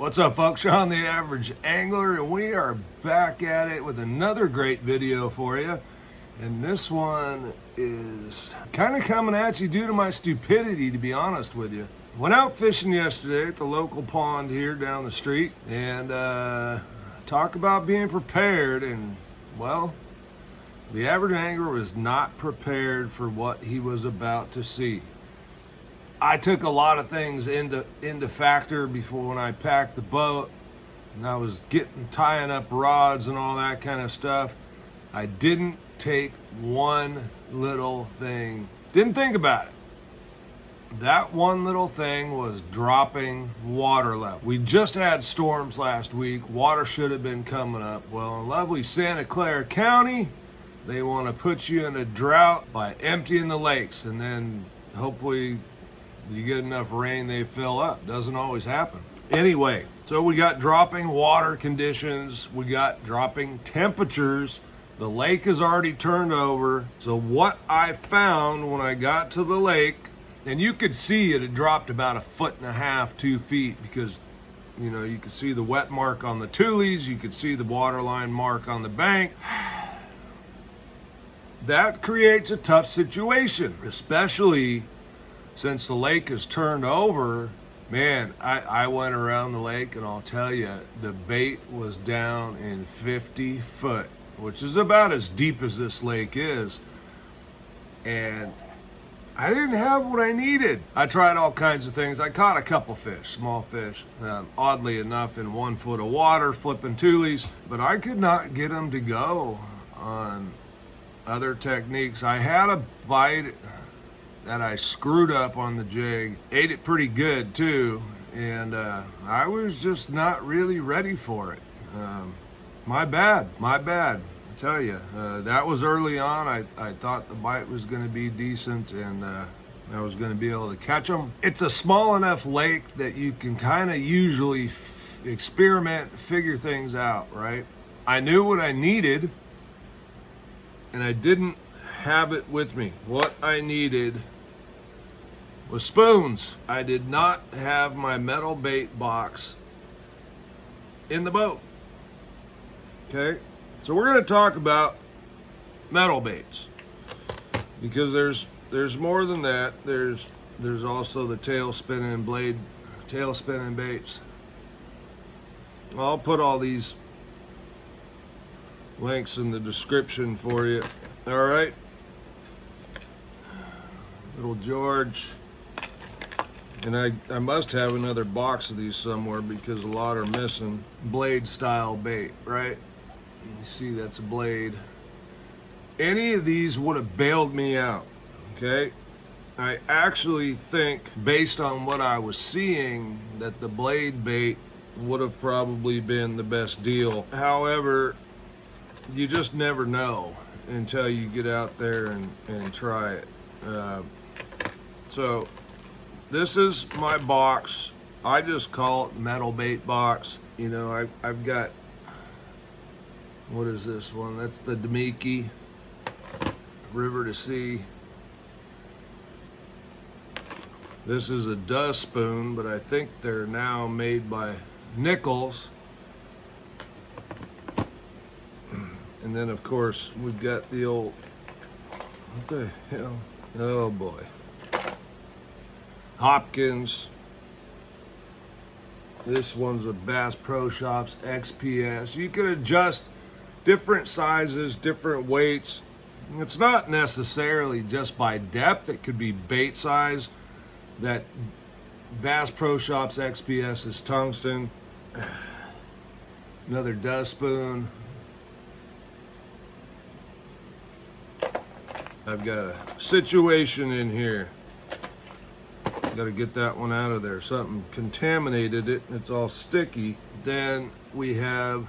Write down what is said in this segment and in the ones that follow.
What's up, folks? Sean the Average Angler, and we are back at it with another great video for you. And this one is kind of coming at you due to my stupidity, to be honest with you. Went out fishing yesterday at the local pond here down the street, and talk about being prepared. And well, the average angler was not prepared for what he was about to see. I took a lot of things into factor before when I packed the boat, and I was tying up rods and all that kind of stuff. I didn't take one little thing. Didn't think about it. That one little thing was dropping water level. We just had storms last week. Water should have been coming up. Well, in lovely Santa Clara County, they want to put you in a drought by emptying the lakes, and then hopefully you get enough rain, they fill up. Doesn't always happen. Anyway, so we got dropping water conditions. We got dropping temperatures. The lake is already turned over. So what I found when I got to the lake, and you could see it had dropped about 1.5 feet, 2 feet, because you know, you could see the wet mark on the tules. You could see the waterline mark on the bank. That creates a tough situation, especially since the lake is turned over. Man, I went around the lake, and I'll tell you, the bait was down in 50 foot, which is about as deep as this lake is. And I didn't have what I needed. I tried all kinds of things. I caught a couple fish, small fish, oddly enough, in 1 foot of water, flipping tules, but I could not get them to go on other techniques. I had a bite that I screwed up on the jig, ate it pretty good too, and I was just not really ready for it. My bad. I tell you, that was early on. I thought the bite was going to be decent, and I was going to be able to catch them. It's a small enough lake that you can kind of usually experiment, figure things out, right? I knew what I needed, and I didn't have it with me. What I needed was spoons. I did not have my metal bait box in the boat. Okay, so we're going to talk about metal baits, because there's more than that. There's also the tail spinning baits. I'll put all these links in the description for you. All right, little George. And I must have another box of these somewhere, because a lot are missing. Blade style bait, right? You see, that's a blade. Any of these would have bailed me out, okay? I actually think, based on what I was seeing, that the blade bait would have probably been the best deal. However, you just never know until you get out there and try it. So this is my box. I just call it metal bait box. You know, I've got, what is this one? That's the Damiki River to Sea. This is a Duh Spoon, but I think they're now made by Nichols. And then, of course, we've got the old, what the hell? Oh boy. Hopkins. This one's a Bass Pro Shops XPS. You can adjust different sizes, different weights. It's not necessarily just by depth. It could be bait size. That Bass Pro Shops XPS is tungsten. Another Duh Spoon. I've got a situation in here. Got to get that one out of there. Something contaminated it, and it's all sticky. Then we have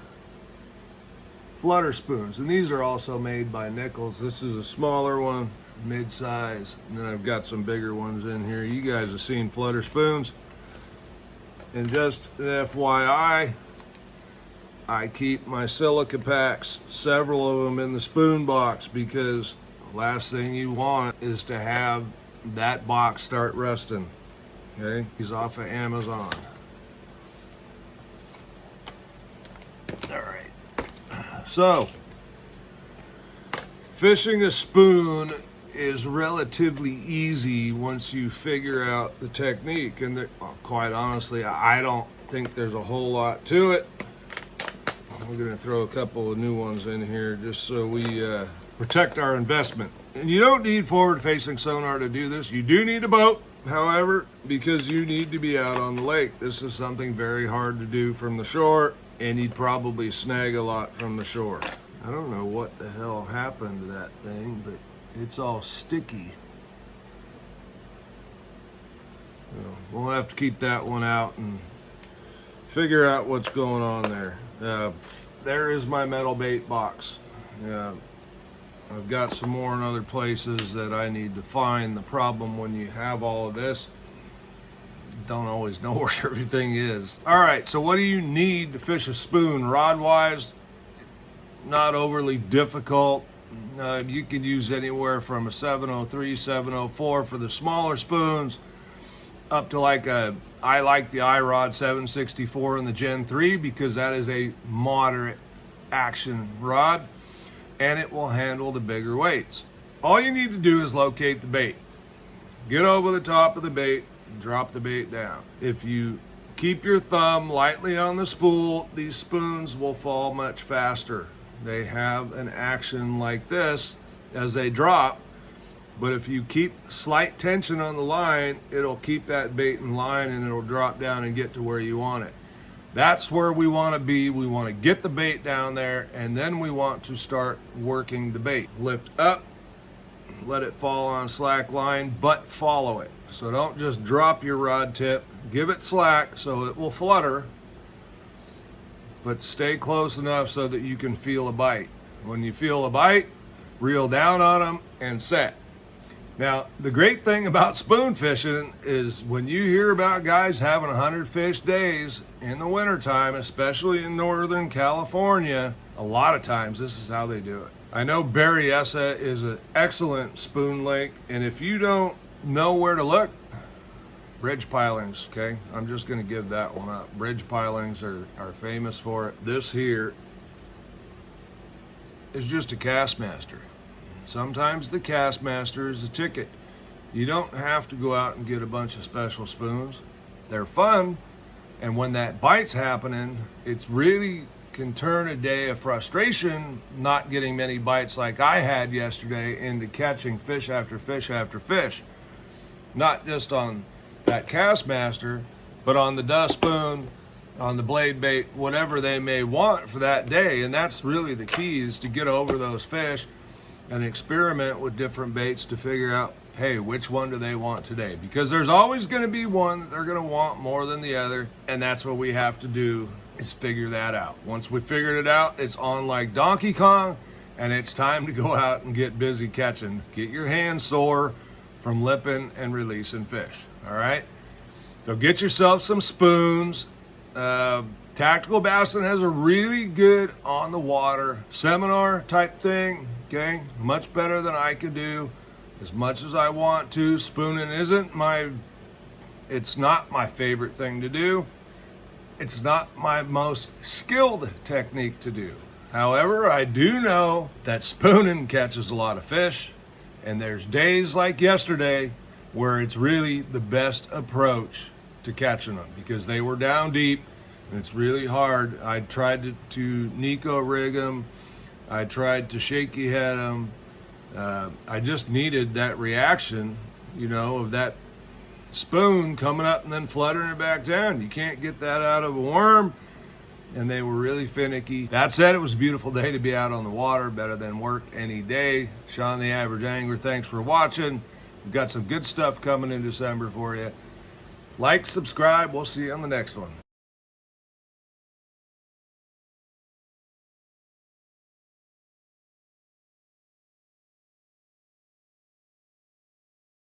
Flutter Spoons, and these are also made by Nichols. This is a smaller one, mid-size, and then I've got some bigger ones in here. You guys have seen Flutter Spoons. And just an FYI, I keep my silica packs, several of them, in the spoon box, because the last thing you want is to have that box start rusting. Okay, he's off of Amazon. So, fishing a spoon is relatively easy once you figure out the technique. And quite honestly, I don't think there's a whole lot to it. We're going to throw a couple of new ones in here just so we protect our investment. And you don't need forward-facing sonar to do this. You do need a boat, however, because you need to be out on the lake. This is something very hard to do from the shore, and you'd probably snag a lot from the shore. I don't know what the hell happened to that thing, but it's all sticky. So we'll have to keep that one out and figure out what's going on there. There is my metal bait box. I've got some more in other places that I need to find. The problem when you have all of this, you don't always know where everything is. All right, so what do you need to fish a spoon? Rod-wise, not overly difficult. You could use anywhere from a 703, 704 for the smaller spoons, up to like I like the iRod 764 in the Gen 3 because that is a moderate action rod and it will handle the bigger weights. All you need to do is locate the bait. Get over the top of the bait, drop the bait down. If you keep your thumb lightly on the spool, these spoons will fall much faster. They have an action like this as they drop, but if you keep slight tension on the line, it'll keep that bait in line and it'll drop down and get to where you want it. That's where we want to be. We want to get the bait down there, and then we want to start working the bait. Lift up, let it fall on slack line, but follow it. So don't just drop your rod tip, give it slack so it will flutter, but stay close enough so that you can feel a bite. When you feel a bite, reel down on them and set. Now, the great thing about spoon fishing is when you hear about guys having 100 fish days in the wintertime, especially in Northern California, a lot of times this is how they do it. I know Berryessa is an excellent spoon lake, and if you don't know where to look, bridge pilings, okay? I'm just going to give that one up. Bridge pilings are famous for it. This here is just a Kastmaster. Sometimes the Kastmaster is a ticket. You don't have to go out and get a bunch of special spoons. They're fun, and when that bite's happening, it's really can turn a day of frustration not getting many bites like I had yesterday into catching fish after fish after fish. Not just on that Kastmaster, but on the Duh Spoon, on the blade bait, whatever they may want for that day. And that's really the key, is to get over those fish and experiment with different baits to figure out, hey, which one do they want today? Because there's always going to be one that they're going to want more than the other, and that's what we have to do, is figure that out. Once we figured it out, it's on like Donkey Kong, and it's time to go out and get busy catching. Get your hands sore from lipping and releasing fish, all right? So get yourself some spoons. Tactical Bassin has a really good on the water seminar type thing, okay? Much better than I could do as much as I want to. Spooning it's not my favorite thing to do. It's not my most skilled technique to do. However, I do know that spooning catches a lot of fish, and there's days like yesterday where it's really the best approach to catching them because they were down deep. And it's really hard. I tried to Nico rig them. I tried to shaky head them. I just needed that reaction, of that spoon coming up and then fluttering it back down. You can't get that out of a worm. And they were really finicky. That said, it was a beautiful day to be out on the water. Better than work any day. Sean the Average Angler, thanks for watching. We've got some good stuff coming in December for you. Like, subscribe. We'll see you on the next one.